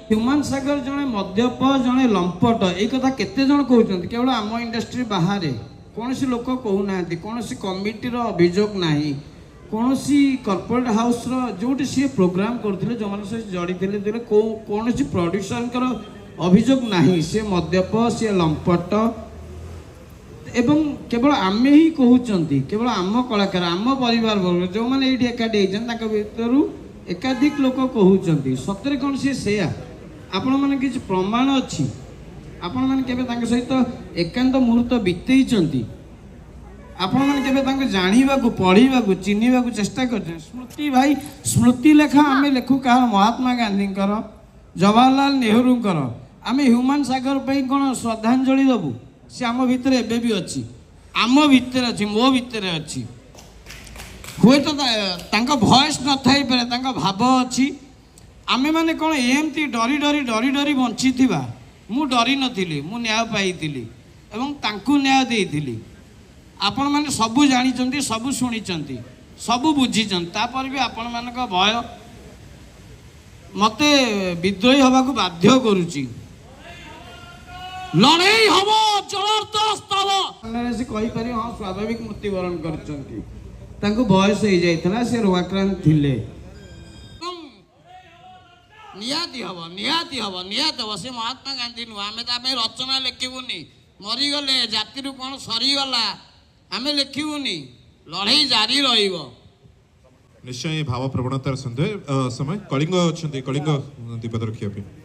human सागर जड़े मद्यप जड़े लंपट ये कथा केते जन कहते केवल आम इंडस्ट्री बाहर कौन सी लोक कहूना कौन सी कमिटीर अभियोग ना कौन सी कॉर्पोरेट हाउस जो सी प्रोग्राम करते जो मैंने जड़ी थे कौन सी प्रोड्यूसर अभियोग ना सी मद्यप सी लंपट एवं केवल आम ही कहते केवल आम कलाकार आम परिवार वर्ग जो मैंने ये एकाठी भर एकाधिक लोक कहते सतरे कौन सी से आपण मैंने किसी प्रमाण अच्छी आपण मैंने केबे सहित एकांत मुहूर्त बीतई आपण मैंने जाना पढ़ा चिन्हवा चेष्टा कर स्मृति भाई स्मृति लेखा आम लेखु क्या महात्मा गांधी जवाहरलाल नेहरू आम ह्यूमन सागर पर कौन श्रद्धांजलि दबू सी आम भितर एबे भी अच्छी आम भितर अच्छी मो भितर अच्छी हुए तो भयस न थी पारे भाव अच्छी आमे माने कौन एमती डरी डरी डरी डरी बंची थिबा मु डरी नथिली मु न्याय पाई एवं तांकु न्याय देइथिली आपण माने सबु जानिचंती सबु सुनिचंती सबु बुझीचंती तापर भी आपण मानक भय मते विद्रोही हवा को बाध्य करूची लड़ाई हबो जबरदस्त हबो से कहि पारि हां स्वाभाविक मृत्युवरण करचंती तांको बयस हो जाइतला से रोगाक्रांत थिले निहाती हम से महात्मा गांधी नुह आम तो रचना लिखबूनी मरीगले जाति कौन सरीगला आम लिखबूनी लड़ाई जारी निश्चय भाव प्रवणतार समय कलिंग अच्छा कलिंग दीपद रखा